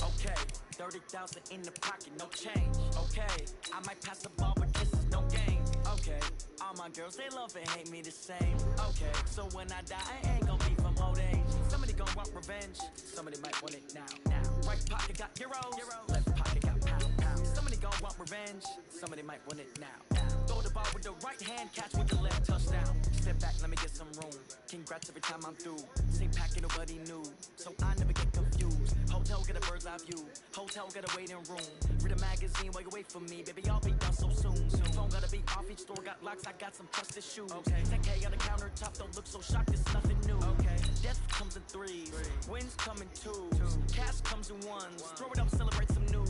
Okay, 30,000 in the pocket, no change. Okay, I might pass the ball, but this is no game. Okay, all my girls, they love and hate me the same. Okay, so when I die, I ain't gonna be from old age. Somebody gonna want revenge, somebody might want it now. Right pocket got euros, left pocket got pound. Somebody gonna want revenge, somebody might want it now. Throw the ball with the right hand, catch with the left, touchdown. Step back, let me get some room. Congrats every time I'm through. Same packet, nobody knew, so I never get confused. Hotel get a bird's eye view, hotel get a waiting room. Read a magazine while you wait for me, baby, I'll be done so soon. Phone gotta be off, each store got locks, I got some trusted shoes. Okay, 10K on the countertop, don't look so shocked, it's nothing new. Okay, death comes in threes, wins come in twos, cash comes in ones. Throw it up, celebrate some news.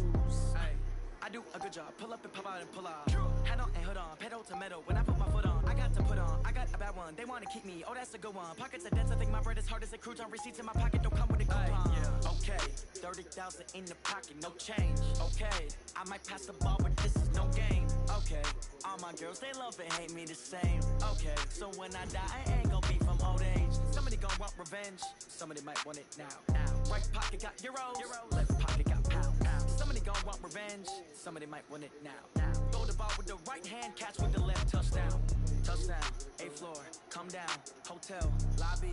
I do a good job, pull up and pop out and pull out. Head on and hood on, pedal to metal. When I put my foot on, I got to put on. I got a bad one, they wanna keep me, oh that's a good one. Pockets are dense, I think my bread is hard as a crouton. Receipts in my pocket don't come with a coupon. Okay, 30,000 in the pocket, no change. Okay, I might pass the ball, but this is no game. Okay, all my girls, they love and hate me the same. Okay, so when I die, I ain't gonna be from old age. Somebody gonna want revenge, somebody might want it now. Right pocket got euros, left pocket got pound. Somebody gonna want revenge, somebody might want it now. Throw the ball with the right hand, catch with the left, touchdown. Touchdown, 8th floor, come down, hotel, lobby.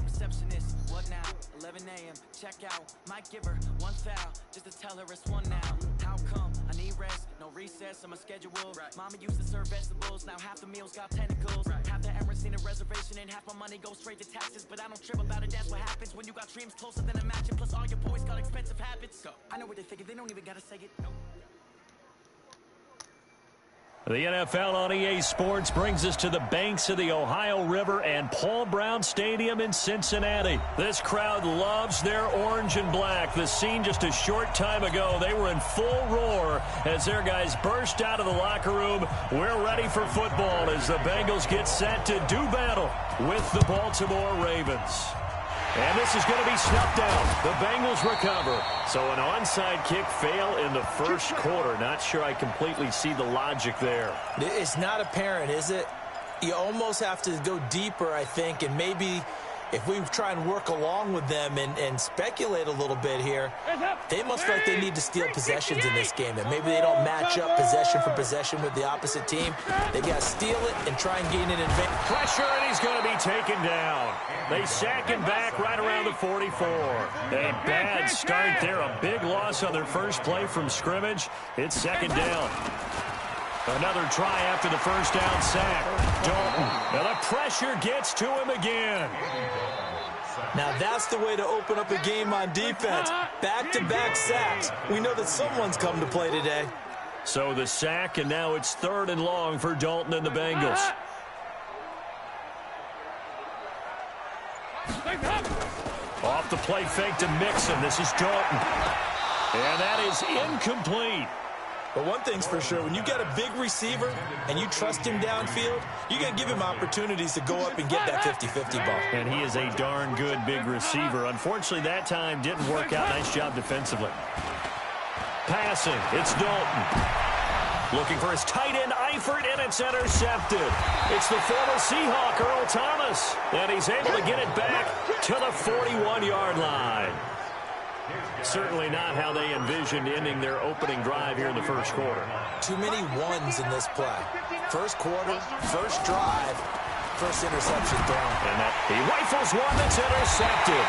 Receptionist, what now? 11 a.m., check out. Might give her one foul, just to tell her it's one now. How come? I need rest, no recess on my schedule. Mama used to serve vegetables, now half the meals got tentacles. Half the errands need a reservation and half my money goes straight to taxes. But I don't trip about it, that's what happens when you got dreams closer than a match. And plus all your boys got expensive habits. I know what they figure, they don't even gotta say it. The NFL on EA Sports brings us to the banks of the Ohio River and Paul Brown Stadium in Cincinnati. This crowd loves their orange and black. The scene just a short time ago, they were in full roar as their guys burst out of the locker room. We're ready for football as the Bengals get set to do battle with the Baltimore Ravens. And this is going to be snuffed out. The Bengals recover. So an onside kick fail in the first quarter. Not sure I completely see the logic there. It's not apparent, is it? You almost have to go deeper, I think, and maybe if we try and work along with them and speculate a little bit here, they must feel like they need to steal possessions in this game, and maybe they don't match up possession for possession with the opposite team. They got to steal it and try and gain an advantage. Pressure, and he's going to be taken down. They sack him back right around the 44. A bad start there, a big loss on their first play from scrimmage. It's second down. Another try after the first down sack. Dalton. Now the pressure gets to him again. Now that's the way to open up a game on defense. Back-to-back sacks. We know that someone's come to play today. So the sack, and now it's 3rd and long for Dalton and the Bengals. Off the play fake to Mixon. This is Dalton. And that is incomplete. But one thing's for sure, when you got a big receiver and you trust him downfield, you're going to give him opportunities to go up and get that 50-50 ball. And he is a darn good big receiver. Unfortunately, that time didn't work out. Nice job defensively. Passing, it's Dalton. Looking for his tight end, Eifert, and it's intercepted. It's the former Seahawk, Earl Thomas. And he's able to get it back to the 41-yard line. Certainly not how they envisioned ending their opening drive here in the first quarter. Too many ones in this play. First quarter, first drive, first interception thrown. And that he rifles one that's intercepted.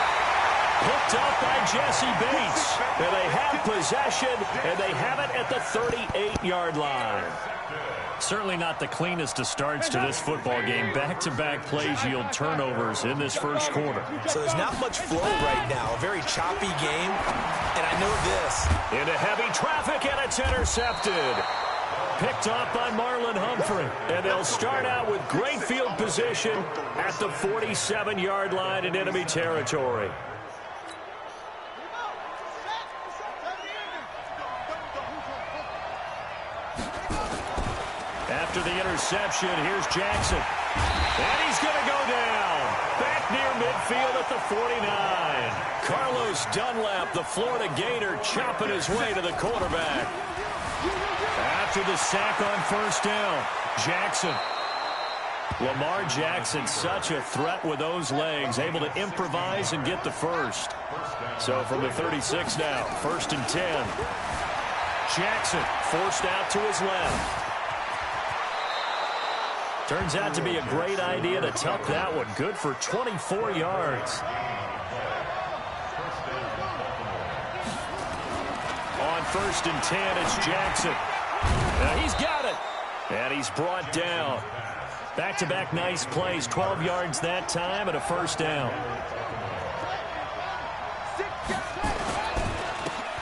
Picked up by Jesse Bates. And they have possession, and they have it at the 38-yard line. Certainly not the cleanest of starts to this football game. Back-to-back plays yield turnovers in this first quarter. So there's not much flow right now. A very choppy game. And I know this. Into heavy traffic, and it's intercepted. Picked off by Marlon Humphrey. And they'll start out with great field position at the 47-yard line in enemy territory. After the interception, here's Jackson. And he's going to go down. Back near midfield at the 49. Carlos Dunlap, the Florida Gator, chopping his way to the quarterback. After the sack on first down, Jackson. Lamar Jackson, such a threat with those legs, able to improvise and get the first. So from the 36 now, 1st and 10. Jackson forced out to his left. Turns out to be a great idea to tuck that one. Good for 24 yards. On 1st and 10, it's Jackson. He's got it. And he's brought down. Back-to-back nice plays. 12 yards that time and a first down.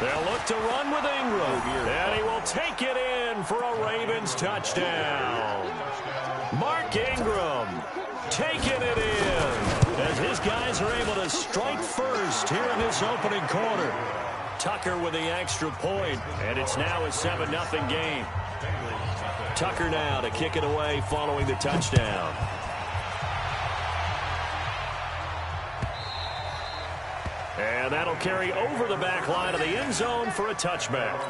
They'll look to run with Ingram. And he will take it in for a Ravens touchdown. Mark Ingram taking it in as his guys are able to strike first here in this opening quarter. Tucker with the extra point, and it's now a 7-0 game. Tucker now to kick it away following the touchdown. And that'll carry over the back line of the end zone for a touchback.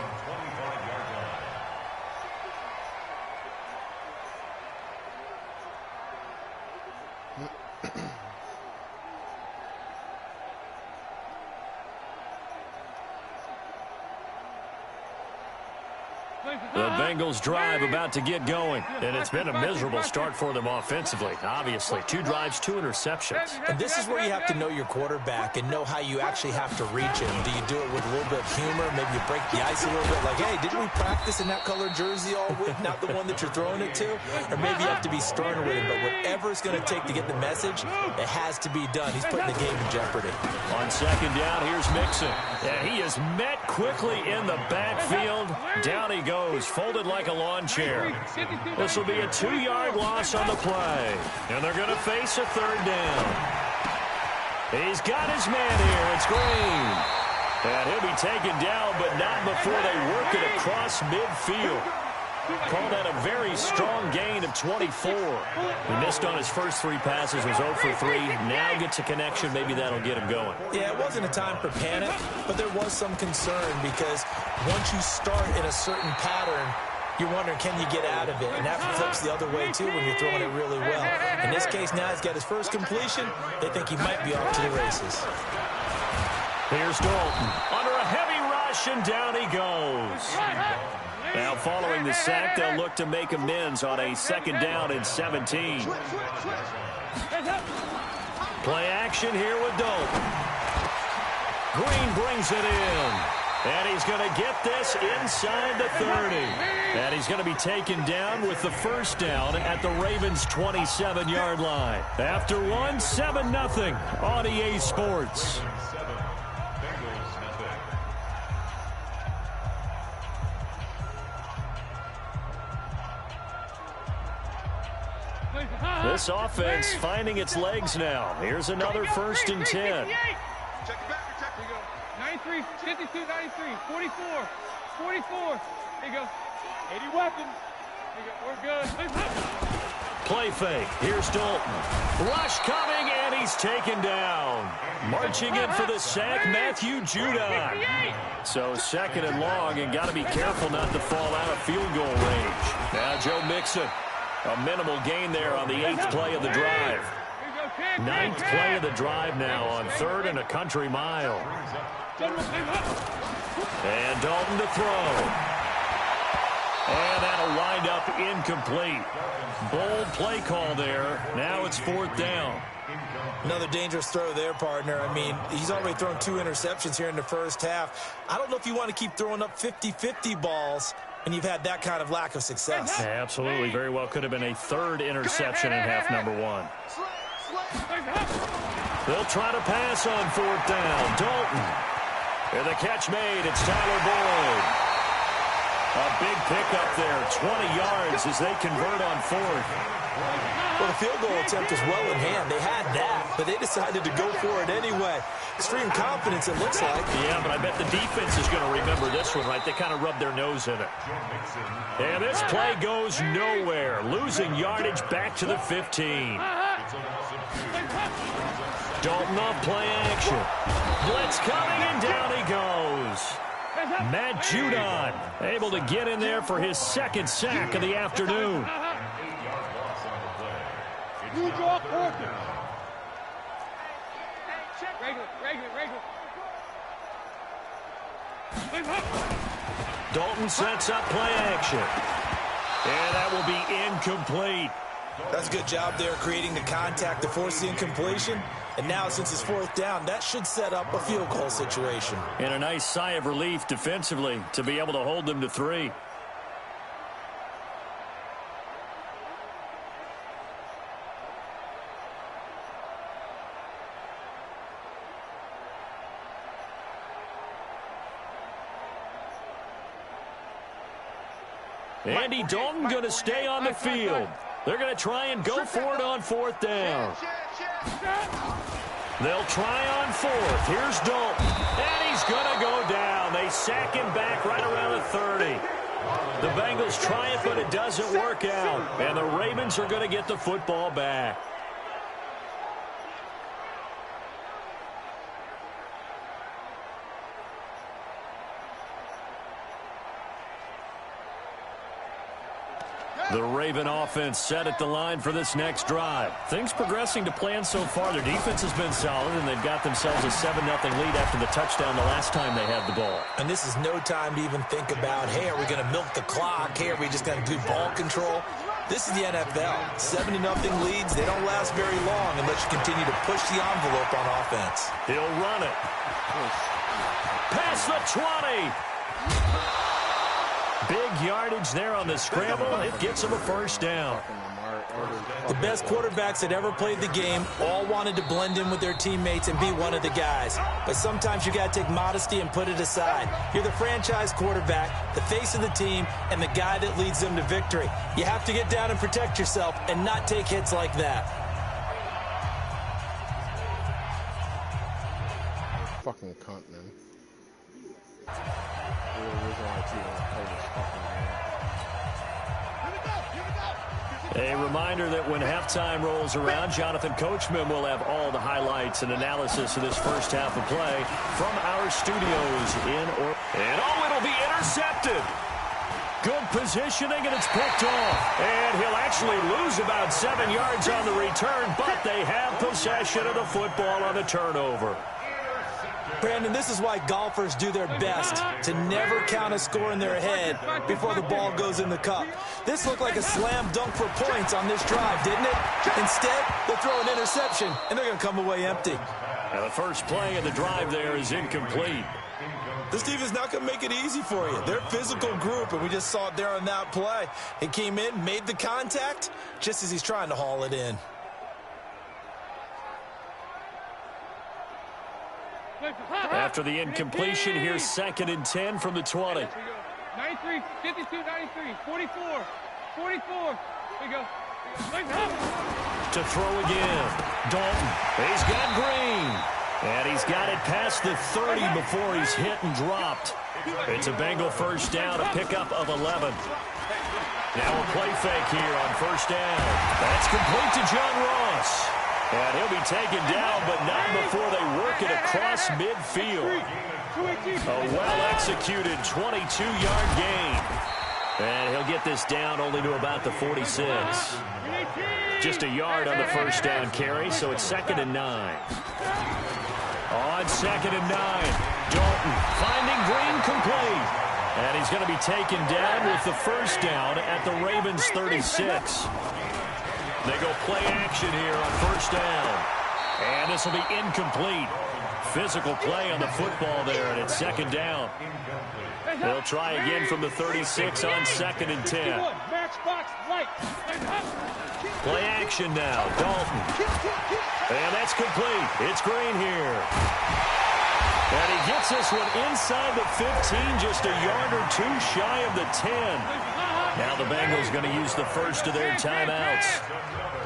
The Bengals drive about to get going, and it's been a miserable start for them offensively. Obviously, 2 drives, 2 interceptions. And this is where you have to know your quarterback and know how you actually have to reach him. Do you do it with a little bit of humor? Maybe you break the ice a little bit, like, hey, didn't we practice in that color jersey all week, not the one that you're throwing it to? Or maybe you have to be sterner with him, but whatever it's going to take to get the message, it has to be done. He's putting the game in jeopardy. On 2nd down, here's Mixon. And he is met quickly in the backfield. Down he goes, folded like a lawn chair. This will be a 2-yard loss on the play. And they're going to face a 3rd down. He's got his man here. It's Green. And he'll be taken down, but not before they work it across midfield. Called that a very strong gain of 24. He missed on his first 3 passes, was 0 for 3. Now gets a connection. Maybe that'll get him going. Yeah, it wasn't a time for panic, but there was some concern because once you start in a certain pattern, you're wondering, can you get out of it? And that flips the other way, too, when you're throwing it really well. In this case, now he's got his first completion. They think he might be off to the races. Here's Dalton. Under a heavy rush, and down he goes. Now, following the sack, they'll look to make amends on a 2nd down and 17. Play action here with Dalton. Green brings it in. And he's going to get this inside the 30. And he's going to be taken down with the first down at the Ravens' 27-yard line. After one, 7-0 on EA Sports. This offense finding its legs now. Here's another 1st and 10. Check it back. Here you go. 93, 52, 93, 44, 44. There you go. 80 weapons. There you go. We're good. Play fake. Here's Dalton. Rush coming, and he's taken down. Marching in for the sack, Matthew Judon. So 2nd and long, and got to be careful not to fall out of field goal range. Now Joe Mixon. A minimal gain there on the 8th play of the drive. 9th play of the drive now on 3rd and a country mile. And Dalton to throw. And that'll wind up incomplete. Bold play call there. Now it's 4th down. Another dangerous throw there, partner. I mean, he's already thrown 2 interceptions here in the first half. I don't know if you want to keep throwing up 50-50 balls and you've had that kind of lack of success. Yeah, absolutely. Very well could have been a 3rd interception in half number 1. They'll try to pass on 4th down. Dalton. And the catch made. It's Tyler Boyd. A big pickup there. 20 yards as they convert on 4th. Well, the field goal attempt was well in hand. They had that, but they decided to go for it anyway. Extreme confidence, it looks like. Yeah, but I bet the defense is going to remember this one, right? They kind of rubbed their nose in it. And this play goes nowhere. Losing yardage back to the 15. Dalton off play action. Blitz coming, and down he goes. Matt Judon able to get in there for his 2nd sack of the afternoon. You draw quarter. Regular. Dalton sets up play action. And that will be incomplete. That's a good job there creating the contact to force the incompletion. And now, since it's fourth down, that should set up a field goal situation. And a nice sigh of relief defensively to be able to hold them to 3. Andy Dalton going to stay on the field. They're going to try and go for it on fourth down. They'll try on fourth. Here's Dalton. And he's going to go down. They sack him back right around the 30. The Bengals try it, but it doesn't work out. And the Ravens are going to get the football back. The Raven offense set at the line for this next drive. Things progressing to plan so far. Their defense has been solid, and they've got themselves a 7-0 lead after the touchdown the last time they had the ball. And this is no time to even think about, hey, are we going to milk the clock? Hey, are we just going to do ball control? This is the NFL. 7-0 leads, they don't last very long unless you continue to push the envelope on offense. He'll run it. Past the 20. Big yardage there on the scramble. It gets him a first down. The best quarterbacks that ever played the game all wanted to blend in with their teammates and be one of the guys. But sometimes you got to take modesty and put it aside. You're the franchise quarterback, the face of the team, and the guy that leads them to victory. You have to get down and protect yourself and not take hits like that. Fucking cunt, man. A reminder that when halftime rolls around, Jonathan Coachman will have all the highlights and analysis of this first half of play from our studios in Orlando. And it'll be intercepted. Good positioning, and it's picked off. And he'll actually lose about 7 yards on the return, but they have possession of the football on the turnover. Brandon, this is why golfers do their best to never count a score in their head before the ball goes in the cup. This looked like a slam dunk for points on this drive, didn't it? Instead, they'll throw an interception, and they're going to come away empty. Now the first play of the drive there is incomplete. This team is not going to make it easy for you. They're a physical group, and we just saw it there on that play. He came in, made the contact, just as he's trying to haul it in. After the incompletion, here's 2nd and 10 from the 20. 93, 52, 93, 44. Here you go. To throw again. Dalton. He's got Green. And he's got it past the 30 before he's hit and dropped. It's a Bengal first down, a pickup of 11. Now a play fake here on first down. That's complete to John Ross. And he'll be taken down, but not before they work it across midfield. A well-executed 22-yard gain. And he'll get this down only to about the 46. Just a yard on the first down carry, so it's 2nd and 9. On 2nd and 9, Dalton finding Green complete. And he's going to be taken down with the first down at the Ravens' 36. They go play action here on first down. And this will be incomplete. Physical play on the football there, and it's 2nd down. They'll try again from the 36 on 2nd and 10. Play action now, Dalton. And that's complete. It's Green here. And he gets this one inside the 15, just a yard or two shy of the 10. Now the Bengals going to use the first of their timeouts,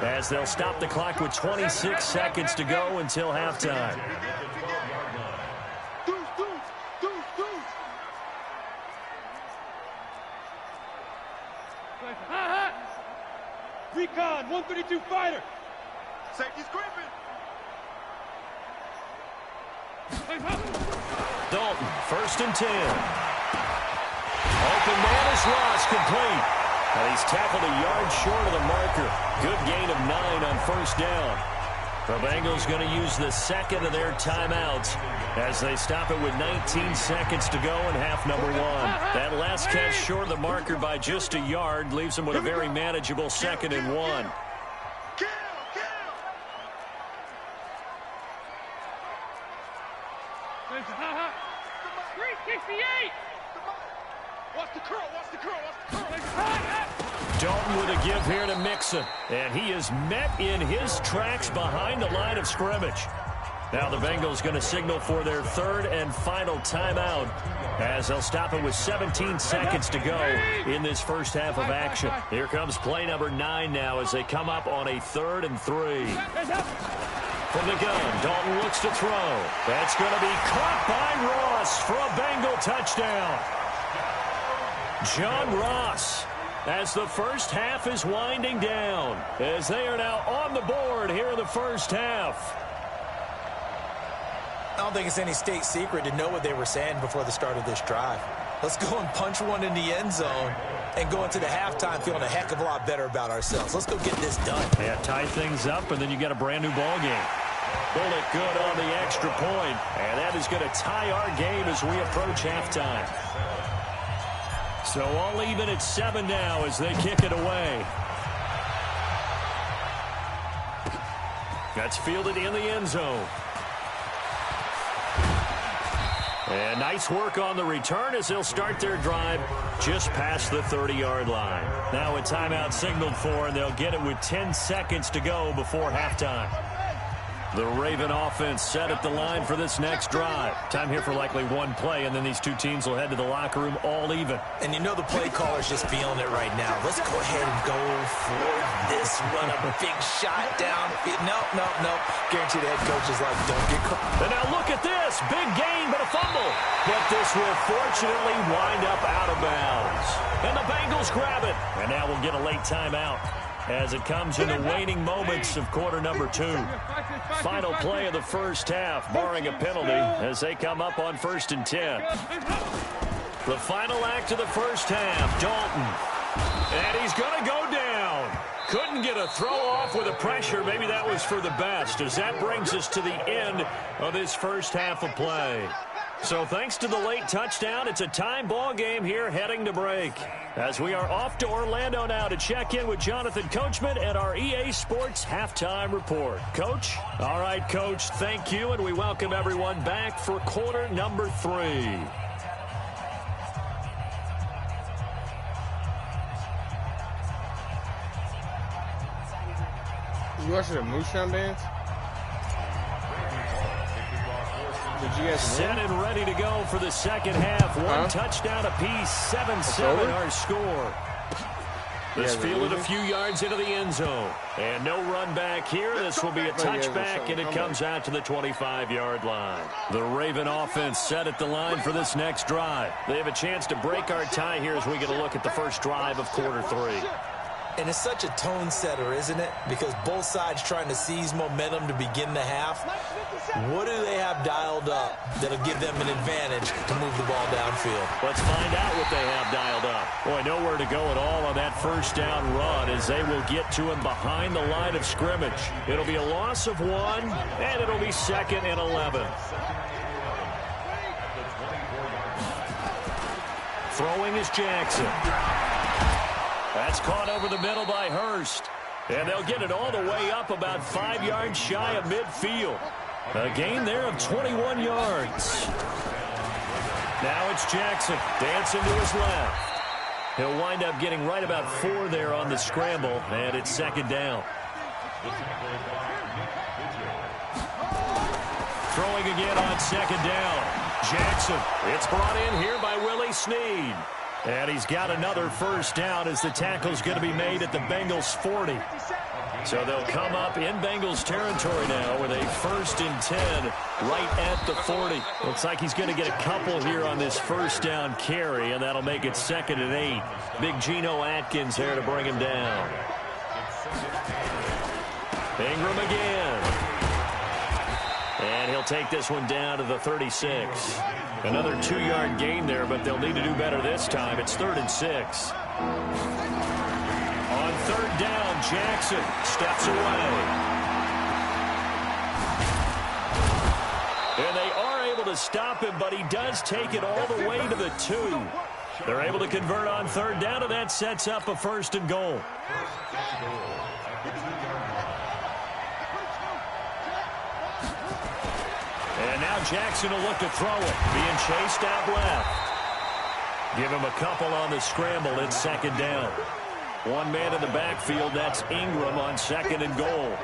as they'll stop the clock with 26 seconds to go until halftime. Recon, 132 fighter. Safety's gripping. Dalton, 1st and 10. Open man is Ross, complete. And he's tackled a yard short of the marker. Good gain of 9 on first down. The Bengals going to use the second of their timeouts as they stop it with 19 seconds to go in half number 1. That last catch short of the marker by just a yard leaves them with a very manageable 2nd and 1. 368. Watch the curl, watch the curl, watch the curl. Dalton with a give here to Mixon. And he is met in his tracks behind the line of scrimmage. Now the Bengals going to signal for their 3rd and final timeout as they'll stop it with 17 seconds to go in this first half of action. Here comes play number 9 now as they come up on a 3rd and 3. From the gun, Dalton looks to throw. That's going to be caught by Ross for a Bengal touchdown. John Ross, as the first half is winding down, as they are now on the board here in the first half. I don't think it's any state secret to know what they were saying before the start of this drive. Let's go and punch one in the end zone and go into the halftime feeling a heck of a lot better about ourselves. Let's go get this done. Yeah, tie things up, and then you get a brand-new ball game. Bullet good on the extra point, and that is going to tie our game as we approach halftime. So all even at 7 now as they kick it away. That's fielded in the end zone. And nice work on the return as they'll start their drive just past the 30-yard line. Now a timeout signaled for, and they'll get it with 10 seconds to go before halftime. The Raven offense set at the line for this next drive. Time here for likely one play, and then these two teams will head to the locker room all even. And you know the play caller's just feeling it right now. Let's go ahead and go for this. Run a big shot down. No. Guaranteed the head coach is like, don't get caught. And now look at this. Big gain, but a fumble. But this will fortunately wind up out of bounds. And the Bengals grab it. And now we'll get a late timeout as it comes in the waning moments of quarter number 2. Final play of the first half, barring a penalty, as they come up on 1st and 10. The final act of the first half, Dalton. And he's going to go down. Couldn't get a throw off with the pressure. Maybe that was for the best, as that brings us to the end of this first half of play. So thanks to the late touchdown, it's a time ball game here heading to break. As we are off to Orlando now to check in with Jonathan Coachman and our EA Sports Halftime Report. Coach? All right, Coach, thank you, and we welcome everyone back for quarter number 3. You watching the Moonshine Dance? Did you guys set and ready to go for the second half. One touchdown apiece, 7-7 our score. This fielded a few yards into the end zone. And no run back here. This will be a touchback, and it comes out to the 25-yard line. The Raven offense set at the line for this next drive. They have a chance to break our tie here as we get a look at the first drive of quarter 3. And it's such a tone setter, isn't it? Because both sides trying to seize momentum to begin the half. What do they have dialed up that'll give them an advantage to move the ball downfield? Let's find out what they have dialed up. Boy, nowhere to go at all on that first down run as they will get to him behind the line of scrimmage. It'll be a loss of 1, and it'll be 2nd and 11. Throwing is Jackson. That's caught over the middle by Hurst. And they'll get it all the way up about 5 yards shy of midfield. A gain there of 21 yards. Now it's Jackson dancing to his left. He'll wind up getting right about 4 there on the scramble, and it's 2nd down. Throwing again on 2nd down. Jackson. It's brought in here by Willie Snead. And he's got another first down as the tackle's going to be made at the Bengals 40. So they'll come up in Bengals territory now with a 1st and 10 right at the 40. Looks like he's going to get a couple here on this first down carry, and that'll make it 2nd and 8. Big Geno Atkins there to bring him down. Ingram again. And he'll take this one down to the 36. Another 2-yard gain there, but they'll need to do better this time. It's 3rd and 6. On third down, Jackson steps away. And they are able to stop him, but he does take it all the way to the 2. They're able to convert on third down, and that sets up a 1st and goal. And now Jackson will look to throw it, being chased out left. Give him a couple on the scramble. It's 2nd down. One man in the backfield. That's Ingram on 2nd and goal.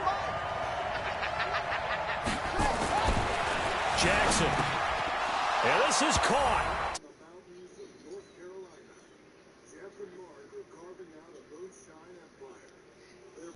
Jackson. And this is caught.